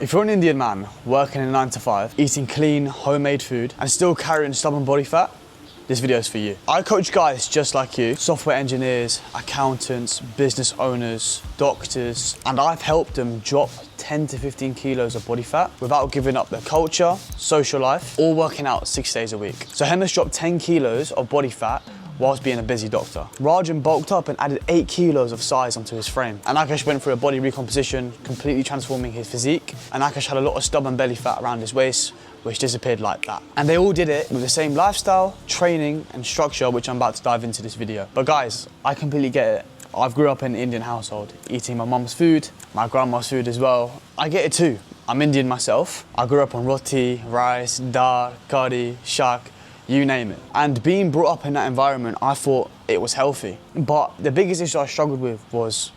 If you're an Indian man working a 9 to 5, eating clean, homemade food, and still carrying stubborn body fat, this video is for you. I coach guys just like you, software engineers, accountants, business owners, doctors, and I've helped them drop 10 to 15 kilos of body fat without giving up their culture, social life, or working out 6 days a week. So Hemish dropped 10 kilos of body fat whilst being a busy doctor. Rajan bulked up and added 8 kilos of size onto his frame. And Akash went through a body recomposition, completely transforming his physique. And Akash had a lot of stubborn belly fat around his waist, which disappeared like that. And they all did it with the same lifestyle, training, and structure, which I'm about to dive into this video. But guys, I completely get it. I've grew up in an Indian household, eating my mum's food, my grandma's food as well. I get it too. I'm Indian myself. I grew up on roti, rice, dal, curry, shak, you name it. And being brought up in that environment, I thought it was healthy. But the biggest issue I struggled with was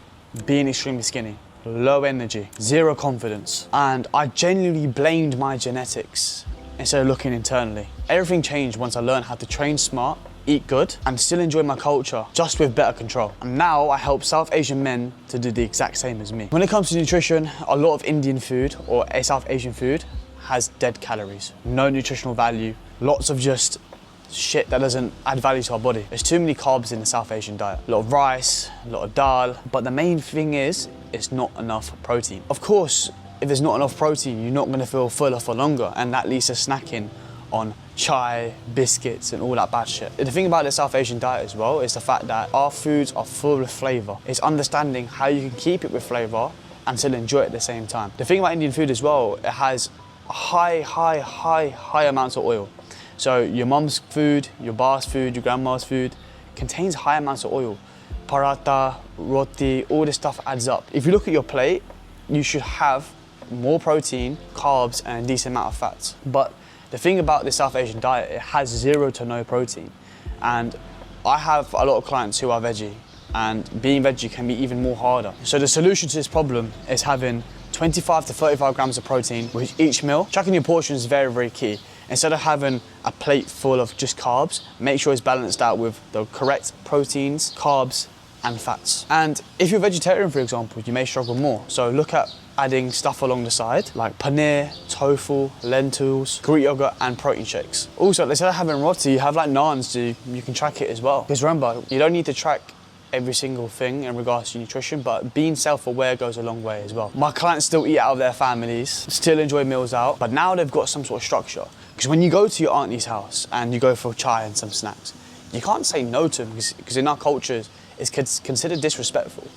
being extremely skinny, low energy, zero confidence. And I genuinely blamed my genetics instead of looking internally. Everything changed once I learned how to train smart, eat good, and still enjoy my culture, just with better control. And now I help South Asian men to do the exact same as me. When it comes to nutrition, a lot of Indian food or South Asian food has dead calories, no nutritional value, lots of just shit that doesn't add value to our body. There's too many carbs in the South Asian diet. A lot of rice, a lot of dal, but the main thing is, it's not enough protein. Of course, if there's not enough protein, you're not gonna feel fuller for longer, and that leads to snacking on chai, biscuits, and all that bad shit. The thing about the South Asian diet as well is the fact that our foods are full of flavor. It's understanding how you can keep it with flavor and still enjoy it at the same time. The thing about Indian food as well, it has high amounts of oil. So your mum's food, your bar's food, your grandma's food contains high amounts of oil. Paratha, roti, all this stuff adds up. If you look at your plate, you should have more protein, carbs, and a decent amount of fats. But the thing about the South Asian diet, it has zero to no protein. And I have a lot of clients who are veggie, and being veggie can be even more harder. So the solution to this problem is having 25 to 35 grams of protein with each meal. Tracking your portions is very, very key. Instead of having a plate full of just carbs, make sure it's balanced out with the correct proteins, carbs, and fats. And if you're vegetarian, for example, you may struggle more. So look at adding stuff along the side, like paneer, tofu, lentils, Greek yogurt, and protein shakes. Also, instead of having roti, you have like naans, so you can track it as well. Because remember, you don't need to track every single thing in regards to nutrition, but being self-aware goes a long way as well. My clients still eat out of their families, still enjoy meals out, but now they've got some sort of structure. Because when you go to your auntie's house and you go for chai and some snacks, you can't say no to them because in our cultures, it's considered disrespectful.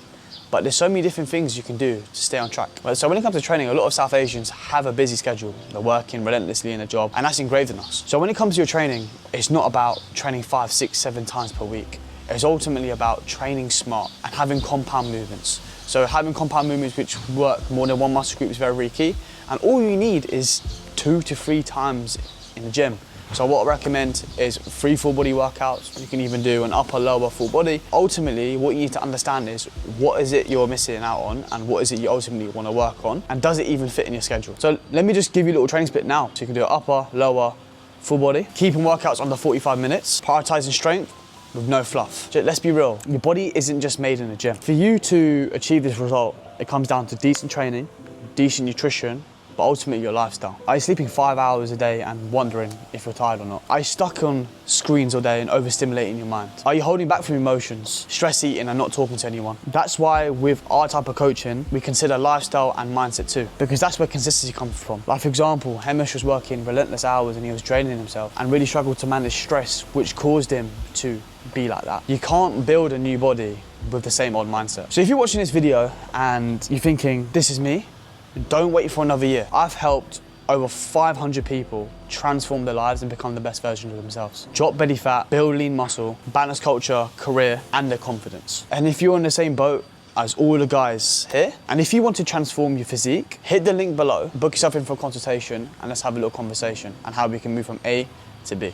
But there's so many different things you can do to stay on track. So when it comes to training, a lot of South Asians have a busy schedule. They're working relentlessly in a job, and that's engraved in us. So when it comes to your training, it's not about training 5, 6, 7 times per week. It's ultimately about training smart and having compound movements. So having compound movements which work more than one muscle group is very, very key. And all you need is 2 to 3 times in the gym. So what I recommend is 3 full body workouts. You can even do an upper, lower, full body. Ultimately, what you need to understand is what is it you're missing out on and what is it you ultimately want to work on, and does it even fit in your schedule? So let me just give you a little training split now. So you can do upper, lower, full body. Keeping workouts under 45 minutes, prioritizing strength with no fluff. Let's be real, your body isn't just made in the gym. For you to achieve this result, it comes down to decent training, decent nutrition, but ultimately your lifestyle. Are you sleeping 5 hours a day and wondering if you're tired or not? Are you stuck on screens all day and overstimulating your mind? Are you holding back from emotions, stress eating and not talking to anyone? That's why with our type of coaching, we consider lifestyle and mindset too, because that's where consistency comes from. Like for example, Hemish was working relentless hours and he was draining himself and really struggled to manage stress, which caused him to be like that. You can't build a new body with the same old mindset. So if you're watching this video and you're thinking, this is me, don't wait for another year. I've helped over 500 people transform their lives and become the best version of themselves. Drop belly fat, build lean muscle, balance culture, career, and their confidence. And if you're in the same boat as all the guys here, and if you want to transform your physique, hit the link below, book yourself in for a consultation, and let's have a little conversation on how we can move from A to B.